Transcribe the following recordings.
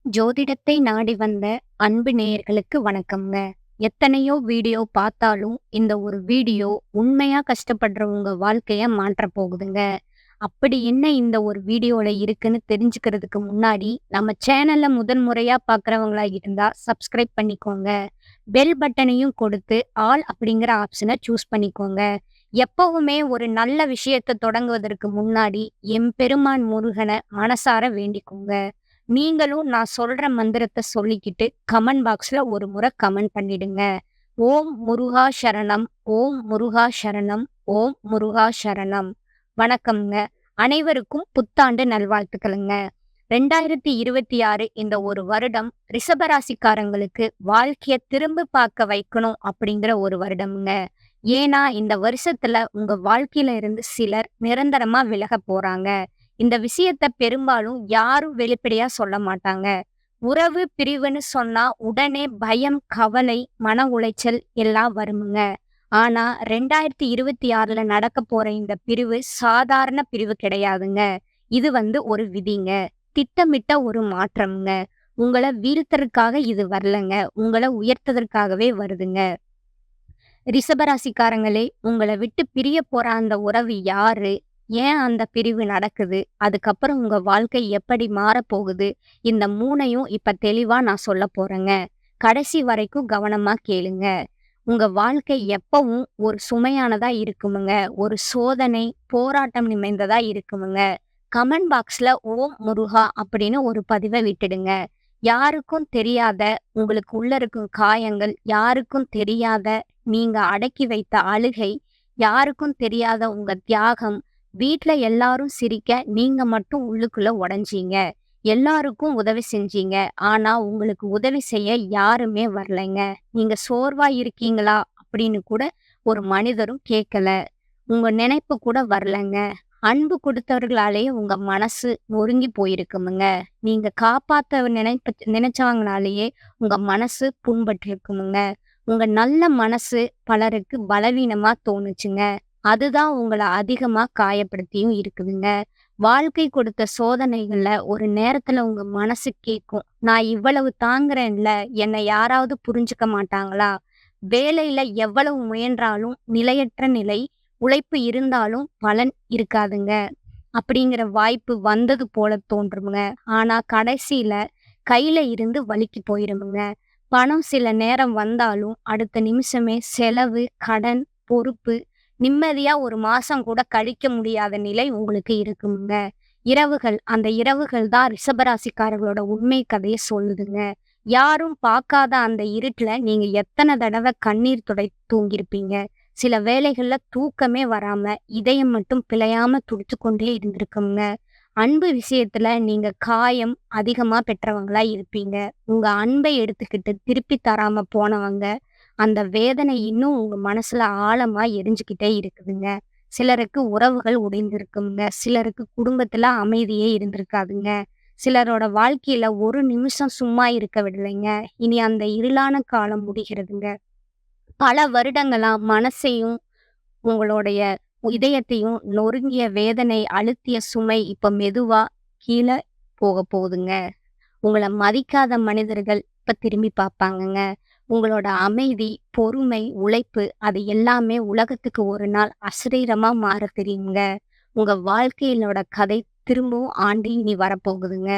ஜோதிடத்தை நாடி வந்த அன்பு நேயர்களுக்கு வணக்கம்ங்க. எத்தனையோ வீடியோ பார்த்தாலும் இந்த ஒரு வீடியோ உண்மையா கஷ்டப்படுறவங்க வாழ்க்கைய மாற்றப் போகுதுங்க. அப்படி என்ன இந்த ஒரு வீடியோல இருக்குன்னு தெரிஞ்சுக்கிறதுக்கு முன்னாடி நம்ம சேனல்ல முதல் முறையா பார்க்குறவங்களா இருந்தா சப்ஸ்கிரைப் பண்ணிக்கோங்க. பெல் பட்டனையும் கொடுத்து ஆல் அப்படிங்கிற ஆப்ஷனை சூஸ் பண்ணிக்கோங்க. எப்பவுமே ஒரு நல்ல விஷயத்தை தொடங்குவதற்கு முன்னாடி எம்பெருமான் முருகனை மனசார வேண்டிக்கோங்க. நீங்களும் நான் சொல்ற மந்திரத்தை சொல்லிக்கிட்டு கமெண்ட் பாக்ஸ்ல ஒரு முறை கமெண்ட் பண்ணிடுங்க. ஓம் முருகா சரணம், ஓம் முருகா சரணம், ஓம் முருகா சரணம். வணக்கம்ங்க. அனைவருக்கும் புத்தாண்டு நல்வாழ்த்துக்களுங்க. 2026 இந்த ஒரு வருடம் ரிஷபராசிக்காரங்களுக்கு வாழ்க்கைய திரும்ப பார்க்க வைக்கணும் அப்படிங்கிற ஒரு வருடம்ங்க. ஏன்னா இந்த வருஷத்துல உங்க வாழ்க்கையில இருந்து சிலர் நிரந்தரமா விலக போறாங்க. இந்த விஷயத்த பெரும்பாலும் யாரும் வெளிப்படையா சொல்ல மாட்டாங்க. உறவு பிரிவுன்னு சொன்னா உடனே பயம், கவலை, மன உளைச்சல் எல்லாம் வருமுங்க. ஆனா 2026ல நடக்க போற இந்த பிரிவு சாதாரண பிரிவு கிடையாதுங்க. இது ஒரு விதிங்க. திட்டமிட்ட ஒரு மாற்றம்ங்க. உங்கள வீழ்த்தறதுக்காக இது வரலங்க. உங்கள உயர்த்ததற்காகவே வருதுங்க. ரிஷபராசிக்காரங்களே, உங்கள விட்டு பிரிய போற அந்த உறவு யாரு? ஏன் அந்த பிரிவு நடக்குது? அதுக்கப்புறம் உங்க வாழ்க்கை எப்படி மாறப்போகுது? இந்த 3யும் இப்ப தெளிவா நான் சொல்லப் போறேங்க. கடைசி வரைக்கும் கவனமா கேளுங்க. உங்க வாழ்க்கை எப்பவும் ஒரு சுமையானதா இருக்குமுங்க. ஒரு சோதனை, போராட்டம் நிறைந்ததா இருக்குமுங்க. கமெண்ட் பாக்ஸ்ல ஓம் முருகா அப்படின்னு ஒரு பதிவ விட்டுடுங்க. யாருக்கும் தெரியாத உங்களுக்கு உள்ள இருக்கும் காயங்கள், யாருக்கும் தெரியாத நீங்க அடக்கி வைத்த அழுகை, யாருக்கும் தெரியாத உங்க தியாகம், வீட்ல எல்லாரும் சிரிக்க நீங்க மட்டும் உள்ளுக்குள்ள உடைஞ்சீங்க. எல்லாருக்கும் உதவி செஞ்சீங்க. ஆனா உங்களுக்கு உதவி செய்ய யாருமே வரலைங்க. நீங்க சோர்வா இருக்கீங்களா அப்படின்னு கூட ஒரு மனிதரும் கேட்கல. உங்க நினைப்பு கூட வரலங்க. அன்பு கொடுத்தவர்களாலேயே உங்க மனசு நொறுங்கி போயிருக்குமுங்க. நீங்க காப்பாத்த நினைச்சவங்களாலேயே உங்க மனசு புண்பட்டிருக்குமுங்க. உங்க நல்ல மனசு பலருக்கு பலவீனமா தோணுச்சுங்க. அதுதான் உங்கள அதிகமா காயப்படுத்தியும் இருக்குதுங்க. வாழ்க்கை கொடுத்த சோதனைகள்ல ஒரு நேரத்துல உங்க மனசு கேட்கும். நான் இவ்வளவு தாங்குறேன்ல, என்னை யாராவது புரிஞ்சுக்க மாட்டாங்களா? வேலையில எவ்வளவு முயன்றாலும் நிலையற்ற நிலை, உழைப்பு இருந்தாலும் பலன் இருக்காதுங்க. அப்படிங்கிற வாய்ப்பு வந்தது போல தோன்றுமுங்க. ஆனா கடைசியில கையில இருந்து வழுக்கி போயிருமுங்க. பணம் சில நேரம் வந்தாலும் அடுத்த நிமிஷமே செலவு, கடன், பொறுப்பு, நிம்மதியா ஒரு மாசம் கூட கழிக்க முடியாத நிலை உங்களுக்கு இருக்குமுங்க. அந்த இரவுகள் தான் ரிஷபராசிக்காரர்களோட உண்மை கதைய சொல்லுதுங்க. யாரும் பார்க்காத அந்த இருட்டுல நீங்க எத்தனை தடவை கண்ணீர் தூங்கியிருப்பீங்க. சில வேளைகள்ல தூக்கமே வராம இதயம் மட்டும் பிழையாம துடிச்சு கொண்டே இருந்திருக்குங்க. அன்பு விஷயத்துல நீங்க காயம் அதிகமா பெற்றவங்களா இருப்பீங்க. உங்க அன்பை எடுத்துக்கிட்டு திருப்பி தராம போனவங்க, அந்த வேதனை இன்னும் உங்க மனசுல ஆழமா எரிஞ்சுக்கிட்டே இருக்குதுங்க. சிலருக்கு உறவுகள் உடைந்திருக்குங்க. சிலருக்கு குடும்பத்துல அமைதியே இருந்திருக்காதுங்க. சிலரோட வாழ்க்கையில ஒரு நிமிஷம் சும்மா இருக்க விடலைங்க. இனி அந்த இருளான காலம் முடிகிறதுங்க. பல வருடங்களா மனசையும் உங்களுடைய இதயத்தையும் நொறுங்கிய வேதனை, அழுத்திய சுமை இப்ப மெதுவா கீழ போகுதுங்க. உங்கள மதிக்காத மனிதர்கள் இப்ப திரும்பி பார்ப்பாங்கங்க. உங்களோட அமைதி, பொறுமை, உழைப்பு அது எல்லாமே உலகத்துக்கு ஒரு நாள் அசரீரமா மாறத் தெரியுங்க. உங்க வாழ்க்கையிலோட கதை திரும்பவும் ஆண்டு இனி வரப்போகுதுங்க.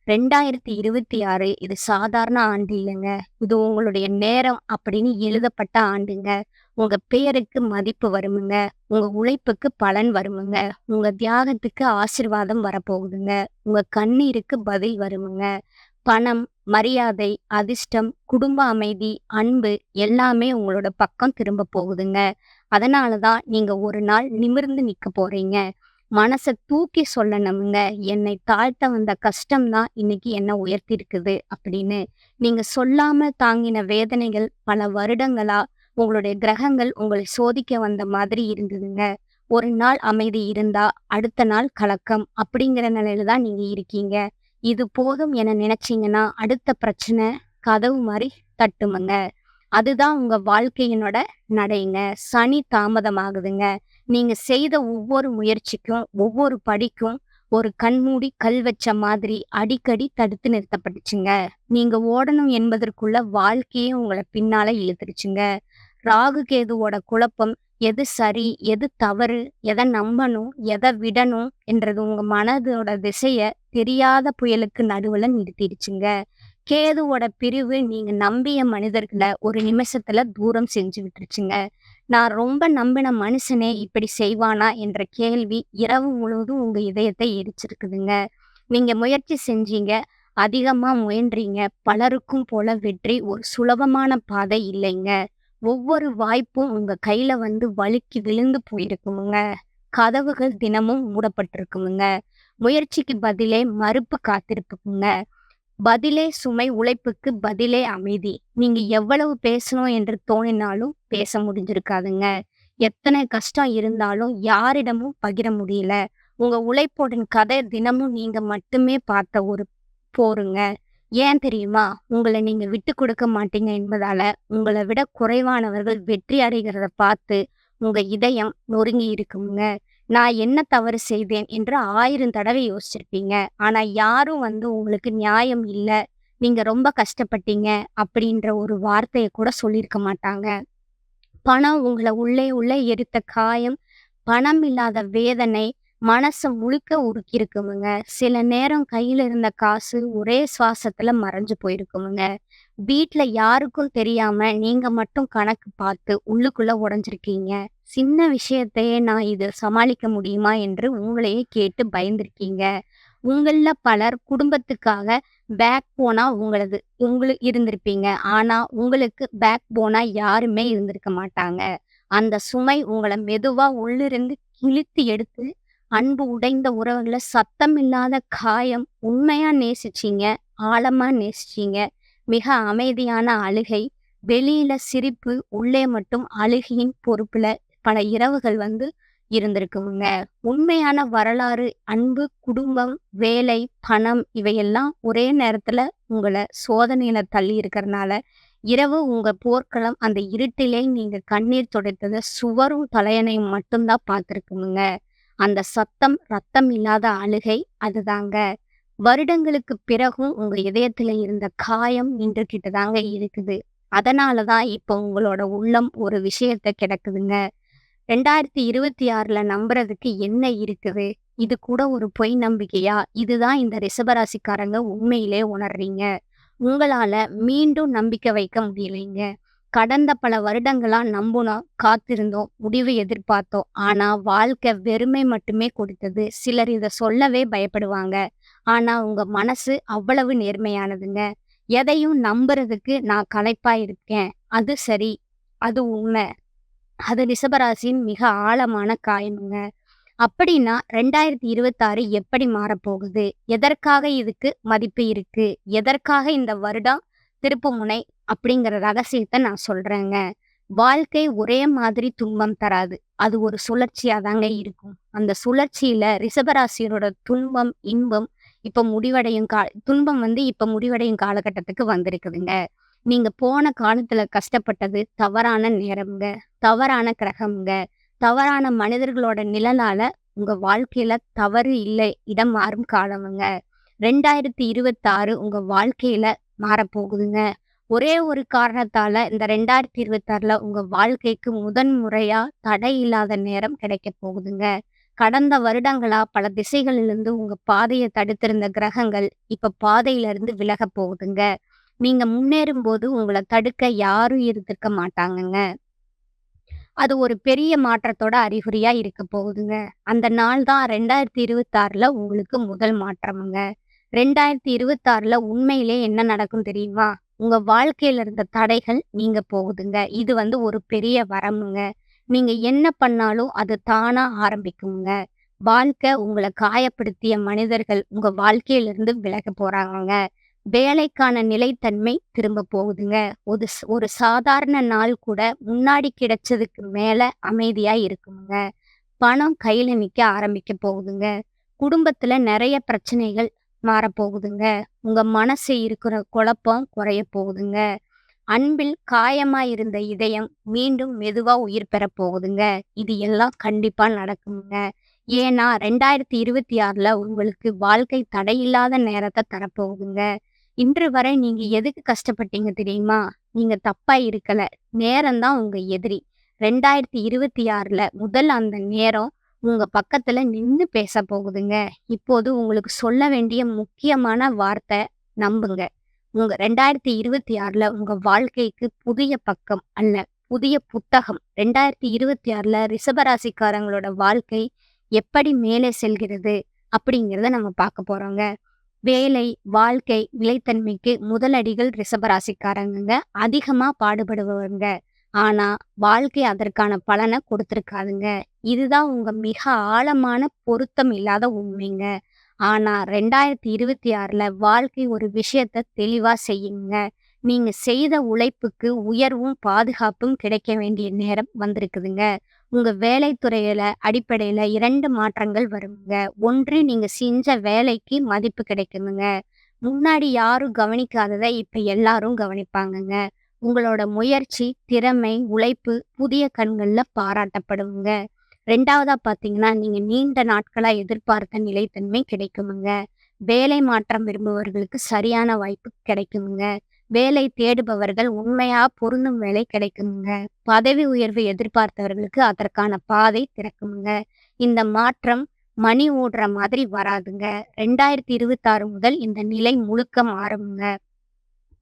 2026 இது சாதாரண ஆண்டு இல்லைங்க. இது உங்களுடைய நேரம் அப்படின்னு எழுதப்பட்ட ஆண்டுங்க. உங்க பெயருக்கு மதிப்பு வருமுங்க. உங்க உழைப்புக்கு பலன் வருமுங்க. உங்க தியாகத்துக்கு ஆசீர்வாதம் வரப்போகுதுங்க. உங்க கண்ணீருக்கு பதில் வருமுங்க. பணம், மரியாதை, அதிர்ஷ்டம், குடும்ப அமைதி, அன்பு எல்லாமே உங்களோட பக்கம் திரும்ப போகுதுங்க. அதனால தான் நீங்க ஒரு நாள் நிமிர்ந்து நிக்க போறீங்க. மனச தூக்கி சொல்லணும்ங்க. என்னை தாழ்த்த வந்த கஷ்டம் தான் இன்னைக்கு என்ன உயர்த்தியிருக்குது அப்படின்னு. நீங்க சொல்லாம தாங்கின வேதனைகள் பல வருடங்களா உங்களுடைய கிரகங்கள் உங்களை சோதிக்க வந்த மாதிரி இருந்ததுங்க. ஒரு நாள் அமைதி இருந்தா அடுத்த நாள் கலக்கம் அப்படிங்கிற நிலையில தான் நீங்க இருக்கீங்க. இது போதும் என நினைச்சீங்கன்னா அடுத்த பிரச்சனை கதவு மாதிரி தட்டுமுங்க. அதுதான் உங்க வாழ்க்கையினோட நடைங்க. சனி தாமதமாகுதுங்க. நீங்க செய்த ஒவ்வொரு முயற்சிக்கும், ஒவ்வொரு படிக்கும் ஒரு கண்மூடி கல் வச்ச மாதிரி அடிக்கடி தடுத்து நிறுத்தப்பட்டுச்சுங்க. நீங்க ஓடணும் என்பதற்குள்ள வாழ்க்கையே உங்கள பின்னால இழுத்துருச்சுங்க. ராகு கேதுவோட குழப்பம் எது சரி, எது தவறு, எத நம்பணும், எத விடணும் என்றது உங்க மனதோட திசைய தெரியாத புயலுக்கு நடுவுல நிறுத்திடுச்சுங்க. கேதுவோட பிரிவு நீங்க நம்பிய மனிதர்கள ஒரு நிமிஷத்துல தூரம் செஞ்சு விட்டுருச்சுங்க. நான் ரொம்ப நம்பின மனுஷனே இப்படி செய்வானா என்ற கேள்வி இரவு முழுவதும் உங்க இதயத்தை எரிச்சிருக்குதுங்க. நீங்க முயற்சி செஞ்சீங்க, அதிகமா முயன்றீங்க. பலருக்கும் போல வெற்றி ஒரு சுலபமான பாதை இல்லைங்க. ஒவ்வொரு வாய்ப்பும் உங்க கையில வந்து வழுக்கி விழுந்து போயிருக்குமுங்க. கதவுகள் தினமும் மூடப்பட்டிருக்குமுங்க. முயற்சிக்கு பதிலே மறுப்பு காத்திருக்குங்க. பதிலே சுமை, உழைப்புக்கு பதிலே அமைதி. நீங்க எவ்வளவு பேசணும் என்று தோணினாலும் பேச முடிஞ்சிருக்காதுங்க. எத்தனை கஷ்டம் இருந்தாலும் யாரிடமும் பகிர முடியல. உங்க உழைப்போட கதை தினமும் நீங்க மட்டுமே பார்த்த ஒரு போருங்க. ஏன் தெரியுமா? உங்கள நீங்க விட்டுக் கொடுக்க மாட்டீங்க என்பதால, உங்கள விட குறைவானவர்கள் வெற்றி அடைகிறத பார்த்து உங்க இதயம் நொறுங்கி இருக்குங்க. நான் என்ன தவறு செய்தேன் என்று 1000 தடவை யோசிச்சிருப்பீங்க. ஆனா யாரும் வந்து உங்களுக்கு நியாயம் இல்ல, நீங்க ரொம்ப கஷ்டப்பட்டீங்க அப்படின்ற ஒரு வார்த்தைய கூட சொல்லியிருக்க மாட்டாங்க. பணம் உங்கள உள்ளே உள்ளே எரித்த காயம், பணம் இல்லாத வேதனை, மனச முழுக்க உருக்கியிருக்குமுங்க. சில நேரம் கையில இருந்த காசு ஒரே சுவாசத்துல மறைஞ்சு போயிருக்குமுங்க. வீட்ல யாருக்கும் தெரியாம நீங்க மட்டும் கணக்கு பார்த்து உள்ளுக்குள்ள உடைஞ்சிருக்கீங்க. சின்ன விஷயத்தையே நான் இத சமாளிக்க முடியுமா என்று உங்களையே கேட்டு பயந்திருக்கீங்க. உங்கள்ல பலர் குடும்பத்துக்காக பேக் போனா இருந்திருப்பீங்க. ஆனா உங்களுக்கு பேக் போனா யாருமே இருந்திருக்க மாட்டாங்க. அந்த சுமை உங்கள மெதுவா உள்ளிருந்து கிழித்து எடுத்து, அன்பு உடைந்த உறவுகள சத்தம் இல்லாத காயம், உண்மையா நேசிச்சீங்க, ஆழமா நேசிச்சீங்க. மிக அமைதியான அழுகை, வெளியில சிரிப்பு, உள்ளே மட்டும் அழுகையின் பொறுப்புல பல இரவுகள் வந்து இருந்திருக்குங்க. உண்மையான வரலாறு, அன்பு, குடும்பம், வேலை, பணம் இவையெல்லாம் ஒரே நேரத்துல உங்கள சோதனையில தள்ளி இருக்கிறனால, இரவு உங்க போர்க்களம் அந்த இருட்டிலே நீங்க கண்ணீர் துடைத்தத சுவரும் தலையணையும் மட்டும் தான் பார்த்துருக்குமுங்க. அந்த சத்தம் ரத்தம் இல்லாத அழுகை அதுதாங்க. வருடங்களுக்கு பிறகும் உங்க இதயத்துல இருந்த காயம் நின்றுகிட்டு தாங்க இருக்குது. அதனால தான் இப்போ உங்களோட உள்ளம் ஒரு விஷயத்த கிடக்குதுங்க. 2026ல நம்புறதுக்கு என்ன இருக்குது? இது கூட ஒரு பொய் நம்பிக்கையா? இதுதான் இந்த ரிஷபராசிக்காரங்க உண்மையிலே உணர்றீங்க. உங்களால மீண்டும் நம்பிக்கை வைக்க முடியலைங்க. கடந்த பல வருடங்களா நம்புனோம், காத்திருந்தோம், முடிவு எதிர்பார்த்தோம். ஆனா வாழ்க்கை வெறுமை மட்டுமே கொடுத்தது. சிலர் இத சொல்லவே பயப்படுவாங்க. ஆனா உங்க மனசு அவ்வளவு நேர்மையானதுங்க. எதையும் நம்புறதுக்கு நான் களைப்பா இருக்கேன். அது சரி. அது உண்மை. அது ரிஷபராசியின் மிக ஆழமான காயமுங்க. அப்படின்னா 2026 எப்படி மாறப்போகுது? எதற்காக இதுக்கு மதிப்பு இருக்கு? எதற்காக இந்த வருடம் திருப்புமுனை அப்படிங்கிற ரகசியத்த நான் சொல்றேங்க. வாழ்க்கை ஒரே மாதிரி துன்பம் தராது. அது ஒரு சுழற்சியா தாங்க இருக்கும். அந்த சுழற்சியில ரிஷபராசியரோட துன்பம், இன்பம் இப்ப முடிவடையும் துன்பம் வந்து இப்ப முடிவடையும் காலகட்டத்துக்கு வந்திருக்குதுங்க. நீங்க போன காலத்துல கஷ்டப்பட்டது தவறான நேரம்ங்க, தவறான கிரகம்ங்க, தவறான மனிதர்களோட நிழலால உங்க வாழ்க்கையில தவறு இல்லை, இடம் மாறும் காலமுங்க. 2026 உங்க வாழ்க்கையில மாறப்போகுதுங்க. ஒரே ஒரு காரணத்தால இந்த 2026ல உங்க வாழ்க்கைக்கு முதன் முறையா தடை இல்லாத நேரம் கிடைக்கப் போகுதுங்க. கடந்த வருடங்களா பல திசைகளிலிருந்து உங்க பாதைய தடுத்திருந்த கிரகங்கள் இப்ப பாதையில இருந்து விலகப் போகுதுங்க. நீங்க முன்னேறும்போது உங்கள தடுக்க யாரும் இருந்திருக்க மாட்டாங்கங்க. அது ஒரு பெரிய மாற்றத்தோட அறிகுறியா இருக்க போகுதுங்க. அந்த நாள் தான் 2026ல உங்களுக்கு முதல் மாற்றமுங்க. 2026ல உண்மையிலே என்ன நடக்கும் தெரியுமா? உங்க வாழ்க்கையில இருந்த தடைகள் நீங்க போகுதுங்க. இது வந்து ஒரு பெரிய வரமுங்க. நீங்க என்ன பண்ணாலும் அது தானா ஆரம்பிக்குங்க. வாழ்க்கை உங்கள காயப்படுத்திய மனிதர்கள் உங்க வாழ்க்கையிலிருந்து விலகப் போறாங்கங்க. வேலைக்கான நிலைத்தன்மை திரும்ப போகுதுங்க. ஒரு சாதாரண நாள் கூட முன்னாடி கிடைச்சதுக்கு மேல அமைதியா இருக்குங்க. பணம் கையில நிக்க ஆரம்பிக்க போகுதுங்க. குடும்பத்துல நிறைய பிரச்சனைகள் மாறப்போகுதுங்க. உங்க மனசு இருக்கிற குழப்பம் குறைய போகுதுங்க. அன்பில் காயமா இருந்த இதயம் மீண்டும் மெதுவா உயிர் பெற போகுதுங்க. இது எல்லாம் கண்டிப்பா நடக்குங்க. ஏன்னா 2026ல உங்களுக்கு வாழ்க்கை தடையில்லாத நேரத்த தரப்போகுதுங்க. இன்று வரை நீங்க எதுக்கு கஷ்டப்பட்டீங்க தெரியுமா? நீங்க தப்பா இருக்கல. நேரம் தான் உங்க எதிரி. 2026ல முதல் அந்த நேரம் உங்க பக்கத்துல நின்னு பேசப் போகுதுங்க. இப்போது உங்களுக்கு சொல்ல வேண்டிய முக்கியமான வார்த்தை நம்புங்க. உங்க 2026ல உங்க வாழ்க்கைக்கு புதிய பக்கம் அல்ல, புதிய புத்தகம். 2026ல ரிஷபராசிக்காரங்களோட வாழ்க்கை எப்படி மேலே செல்கிறது அப்படிங்கிறத நம்ம பார்க்க போறோங்க. வேலை, வாழ்க்கை, நிலைத்தன்மைக்கு முதலடிகள் ரிஷபராசிக்காரங்கங்க. அதிகமா பாடுபடுபவங்க. ஆனா, வாழ்க்கை அதற்கான பலன கொடுத்திருக்காதுங்க. இதுதான் உங்க மிக ஆழமான பொருத்தம் இல்லாத உண்மைங்க. ஆனா 2026ல வாழ்க்கை ஒரு விஷயத்த தெளிவா செய்யுங்க. நீங்க செய்த உழைப்புக்கு உயர்வும், பாதுகாப்பும் கிடைக்க வேண்டிய நேரம் வந்திருக்குதுங்க. உங்க வேலைத்துறையில அடிப்படையில 2 மாற்றங்கள் வருங்க. 1 நீங்க செஞ்ச வேலைக்கு மதிப்பு கிடைக்குதுங்க. முன்னாடி யாரும் கவனிக்காதத இப்ப எல்லாரும் கவனிப்பாங்கங்க. உங்களோட முயற்சி, திறமை, உழைப்பு புதிய கண்கள்ல பாராட்டப்படுங்க. 2வதா பார்த்தீங்கன்னா, நீங்க நீண்ட நாட்களா எதிர்பார்த்த நிலைத்தன்மை கிடைக்குமுங்க. வேலை மாற்றம் விரும்புபவர்களுக்கு சரியான வாய்ப்பு கிடைக்குமுங்க. வேலை தேடுபவர்கள் உண்மையா பொருந்தும் வேலை கிடைக்குமுங்க. பதவி உயர்வு எதிர்பார்த்தவர்களுக்கு அதற்கான பாதை திறக்குமுங்க. இந்த மாற்றம் மணி ஓடுற மாதிரி வராதுங்க. 2026 முதல் இந்த நிலை முழுக்க மாறுமுங்க.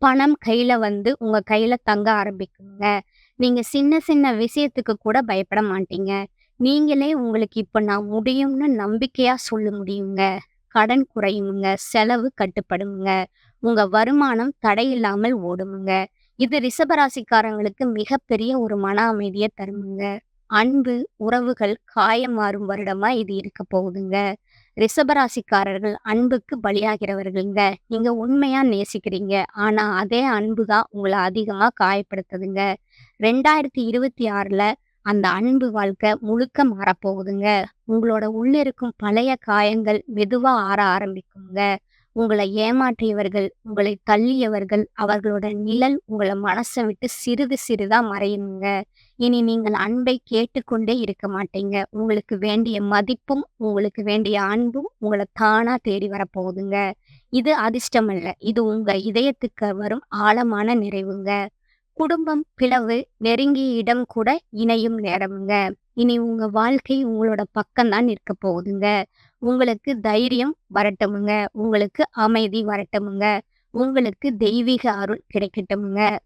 பணம் கையில வந்து உங்க கையில தங்க ஆரம்பிக்குங்க. நீங்க சின்ன சின்ன விஷயத்துக்கு கூட பயப்பட மாட்டீங்க. நீங்களே உங்களுக்கு இப்ப நான் முடியும்னு நம்பிக்கையா சொல்ல முடியுங்க. கடன் குறையுமுங்க. செலவு கட்டுப்படுங்க. உங்க வருமானம் தடையில்லாமல் ஓடுமுங்க. இது ரிஷபராசிக்காரங்களுக்கு மிகப்பெரிய ஒரு மன அமைதிய தருமுங்க. அன்பு, உறவுகள் காயம் மாறும் வருடமா இது இருக்க போகுதுங்க. ரிஷபராசிக்காரர்கள் அன்புக்கு பலியாகிறவர்கள்ங்க. நீங்க உண்மையா நேசிக்கிறீங்க. ஆனா அதே அன்பு தான் உங்கள அதிகமா காயப்படுத்துதுங்க. 2026ல அந்த அன்பு வாழ்க்கை முழுக்க மாறப்போகுதுங்க. உங்களோட உள்ள இருக்கும் பழைய காயங்கள் மெதுவா ஆற ஆரம்பிக்குங்க. உங்கள ஏமாற்றியவர்கள், உங்களை தள்ளியவர்கள், அவர்களோட நிழல் உங்கள மனச விட்டு சிறிது சிறிதா மறையுங்க. இனி நீங்கள் அன்பை கேட்டுக்கொண்டே இருக்க மாட்டீங்க. உங்களுக்கு வேண்டிய மதிப்பும், உங்களுக்கு வேண்டிய அன்பும் உங்கள தானா தேடி வரப்போகுதுங்க. இது அதிர்ஷ்டம் அல்ல. இது உங்க இதயத்துக்கு வரும் ஆழமான நிறைவுங்க. குடும்பம், பிளவு, நெருங்கிய இடம் கூட இணையும் நேரம்ங்க. இனி உங்க வாழ்க்கை உங்களோட பக்கம் தான் நிற்க போகுதுங்க. உங்களுக்கு தைரியம் வரட்டுமுங்க. உங்களுக்கு அமைதி வரட்டுமுங்க. உங்களுக்கு தெய்வீக அருள் கிடைக்கட்டுமுங்க.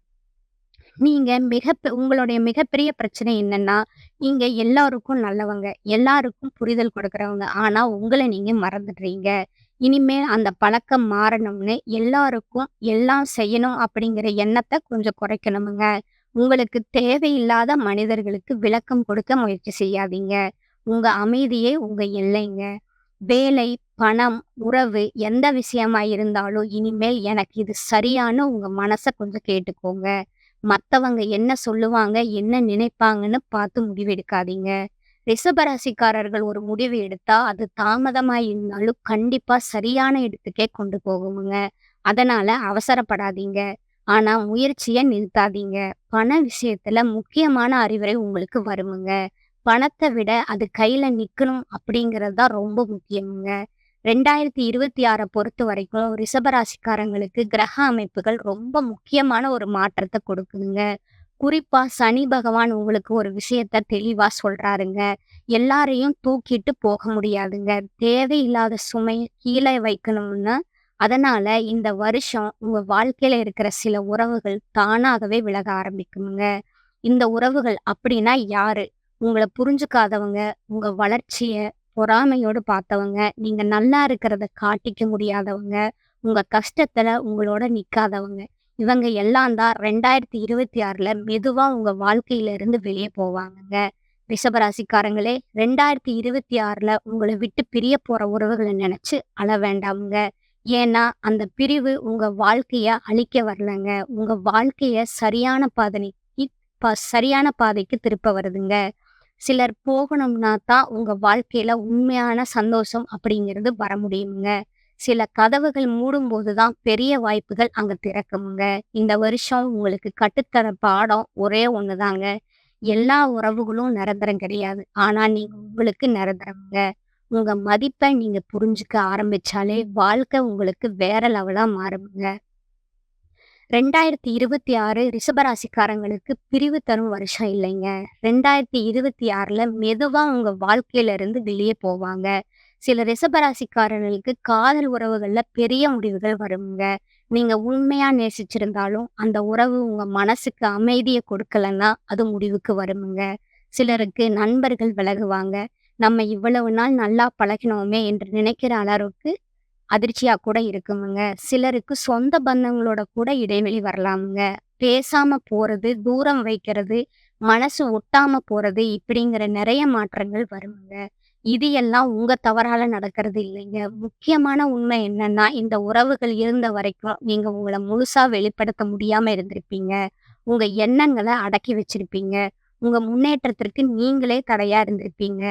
நீங்க உங்களுடைய மிகப்பெரிய பிரச்சனை என்னன்னா, நீங்க எல்லாருக்கும் நல்லவங்க. எல்லாருக்கும் புரிதல் கொடுக்குறவங்க. ஆனா, உங்கள நீங்க மறந்துடுறீங்க. இனிமேல் அந்த பழக்கம் மாறணும்னு எல்லாருக்கும் எல்லாம் செய்யணும் அப்படிங்கிற எண்ணத்த கொஞ்சம் குறைக்கணுமுங்க. உங்களுக்கு தேவையில்லாத மனிதர்களுக்கு விளக்கம் கொடுக்க முயற்சி செய்யாதீங்க. உங்க அமைதியே உங்க எல்லைங்க. வேலை, பணம், உறவு எந்த விஷயமா இருந்தாலும் இனிமேல் எனக்கு இது சரியான்னு உங்க மனச கொஞ்சம் கேட்டுக்கோங்க. மத்தவங்க என்ன சொல்லுவாங்க, என்ன நினைப்பாங்கன்னு பார்த்து முடிவெடுக்காதீங்க. ரிஷபராசிக்காரர்கள் ஒரு முடிவு எடுத்தா, அது தாமதமா இருந்தாலும் கண்டிப்பா சரியான இடத்துக்கே கொண்டு போகுமுங்க. அதனால அவசரப்படாதீங்க. ஆனா முயற்சிய நிறுத்தாதீங்க. பண விஷயத்துல முக்கியமான அறிவுரை உங்களுக்கு வருமுங்க. பணத்த விட அது கையில நிக்கணும் அப்படிங்கிறது தான் ரொம்ப முக்கியமுங்க. 2026 பொறுத்தவரைக்கும் ரிஷபராசிக்காரங்களுக்கு கிரக அமைப்புகள் ரொம்ப முக்கியமான ஒரு மாற்றத்த கொடுக்குதுங்க. குறிப்பா சனி பகவான் உங்களுக்கு ஒரு விஷயத்த தெளிவா சொல்றாருங்க. எல்லாரையும் தூக்கிட்டு போக முடியாதுங்க. தேவையில்லாத சுமைய கீழ வைக்கணும்னா, அதனால இந்த வருஷம் உங்க வாழ்க்கையில இருக்கிற சில உறவுகள் தானாகவே விலக ஆரம்பிக்குமுங்க. இந்த உறவுகள் அப்படின்னா யாரு? உங்கள புரிஞ்சுக்காதவங்க, உங்க வளர்ச்சிய பொறாமையோடு பார்த்தவங்க, நீங்க நல்லா இருக்கிறத காட்டிக்க முடியாதவங்க, உங்க கஷ்டத்துல உங்களோட நிக்காதவங்க. இவங்க எல்லாம் தான் 2026ல மெதுவா உங்க வாழ்க்கையில இருந்து வெளிய போவாங்கங்க. ரிஷபராசிக்காரங்களே 2026ல உங்கள விட்டு பிரிய போற உறவுகள நெனச்சு அழ வேண்டாம்ங்க. ஏன்னா, அந்த பிரிவு உங்க வாழ்க்கைய அழிக்க வரலங்க. உங்க வாழ்க்கைய சரியான பாதைக்கு திருப்ப வருதுங்க. சிலர் போகணும்னா தான் உங்க வாழ்க்கையில உண்மையான சந்தோஷம் அப்படிங்கிறது வர முடியுங்க. சில கதவுகள் மூடும்போது தான் பெரிய வாய்ப்புகள் அங்க திறக்குமுங்க. இந்த வருஷம் உங்களுக்கு கற்றுத்தர பாடம் ஒரே ஒண்ணுதாங்க. எல்லா உறவுகளும் நிரந்தரம் கிடையாது. ஆனா நீங்க உங்களுக்கு நிரந்தரம்ங்க. உங்க மதிப்ப நீங்க புரிஞ்சுக்க ஆரம்பிச்சாலே வாழ்க்கை உங்களுக்கு வேற லெவலா மாறும்ங்க. 2026 ரிஷபராசிக்காரங்களுக்கு பிரிவு தரும் வருஷம் இல்லைங்க. 2026ல மெதுவா உங்க வாழ்க்கையில இருந்து வெளிய போவாங்க. சில ரிஷபராசிக்காரர்களுக்கு காதல் உறவுகள்ல பெரிய முடிவுகள் வருங்க. நீங்க உண்மையா நேசிச்சிருந்தாலும், அந்த உறவு உங்க மனசுக்கு அமைதிய கொடுக்கலன்னா, அது முடிவுக்கு வருமுங்க. சிலருக்கு நண்பர்கள் விலகுவாங்க. நம்ம இவ்வளவு நாள் நல்லா பழகினோமே என்று நினைக்கிற அளவுக்கு அதிர்ச்சியா கூட இருக்குமுங்க. சிலருக்கு சொந்த பந்தங்களோட கூட இடைவெளி வரலாமுங்க. பேசாம போறது, தூரம் வைக்கிறது, மனசு ஒட்டாம போறது இப்படிங்கிற நெறைய மாற்றங்கள் வருமுங்க. இது எல்லாம் உங்க தவறால நடக்கிறது இல்லைங்க. முக்கியமான உண்மை என்னன்னா, இந்த உறவுகள் இருந்த வரைக்கும் நீங்க உங்கள முழுசா வெளிப்படுத்த முடியாம இருந்திருப்பீங்க. உங்க எண்ணங்கள அடக்கி வச்சிருப்பீங்க. உங்க முன்னேற்றத்திற்கு நீங்களே தடையா இருந்திருப்பீங்க.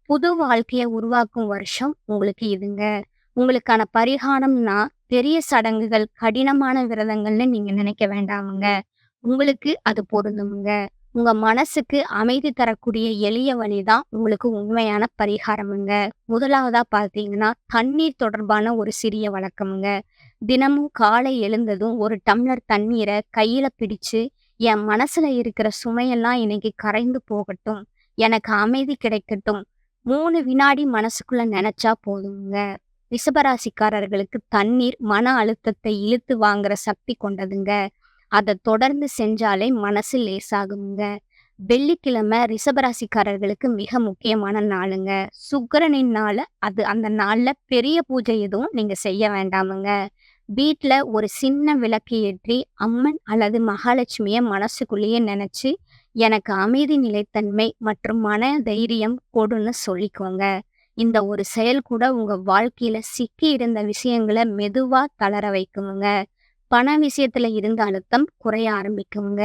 புது வாழ்க்கைய உருவாக்கும் வருஷம் உங்களுக்கு இதுங்க. உங்களுக்கான பரிகாரம்னா, பெரிய சடங்குகள், கடினமான விரதங்கள்னு நீங்க நினைக்க வேண்டாமுங்க. உங்களுக்கு அது பொருந்தும்ங்க. உங்க மனசுக்கு அமைதி தரக்கூடிய எளிய வழிதான் உங்களுக்கு உண்மையான பரிகாரமுங்க. முதலாவதா பார்த்தீங்கன்னா, தண்ணீர் தொடர்பான ஒரு சிறிய வழக்கம்ங்க. தினமும் காலை எழுந்ததும் ஒரு டம்ளர் தண்ணீர கையில பிடிச்சு, என் மனசுல இருக்கிற சுமையெல்லாம் இன்னைக்கு கரைந்து போகட்டும். எனக்கு அமைதி கிடைக்கட்டும். 3 வினாடி மனசுக்குள்ள நெனச்சா போதுங்க. ரிஷபராசிக்காரர்களுக்கு தண்ணீர் மன அழுத்தத்தை இழுத்து வாங்குற சக்தி கொண்டதுங்க. அத தொடர்ந்து செஞ்சாலே மனசு லேசாகுங்க. வெள்ளிக்கிழமை ரிஷபராசிக்காரர்களுக்கு மிக முக்கியமான நாளுங்க. சுக்கிரனின் நாள அந்த நாள்ல பெரிய பூஜை எதுவும் நீங்க செய்ய வேண்டாமுங்க. வீட்ல ஒரு சின்ன விளக்கு ஏற்றி அம்மன் அல்லது மகாலட்சுமிய மனசுக்குள்ளேயே நினைச்சு, எனக்கு அமைதி, நிலைத்தன்மை மற்றும் மன தைரியம் கொடுன்னு சொல்லிக்கோங்க. இந்த ஒரு செயல் கூட உங்க வாழ்க்கையில சிக்கி இருந்த விஷயங்கள மெதுவா தளர வைக்குமுங்க. பண விஷயத்துல இருந்த அழுத்தம் குறைய ஆரம்பிக்குங்க.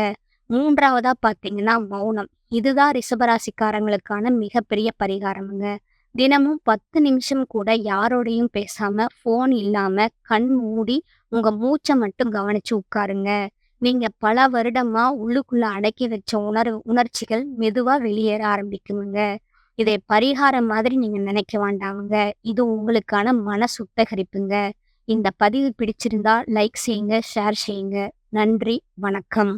3வதா பார்த்தீங்கன்னா மௌனம். இதுதான் ரிஷபராசிக்காரங்களுக்கான மிகப்பெரிய பரிகாரமுங்க. தினமும் 10 நிமிஷம் கூட யாரோடையும் பேசாம, ஃபோன் இல்லாம, கண் மூடி உங்க மூச்ச மட்டும் கவனிச்சு உட்காருங்க. நீங்க பல வருடமா உள்ளுக்குள்ள அடக்கி வச்ச உணர்ச்சிகள் மெதுவா வெளியேற ஆரம்பிக்குமுங்க. இதை பரிகாரம் மாதிரி நீங்க நினைக்க வேண்டாமுங்க. இது உங்களுக்கான மன சுத்திகரிப்புங்க. இந்த பதிவு பிடிச்சிருந்தா லைக் செய்யுங்க, ஷேர் செய்யுங்க. நன்றி, வணக்கம்.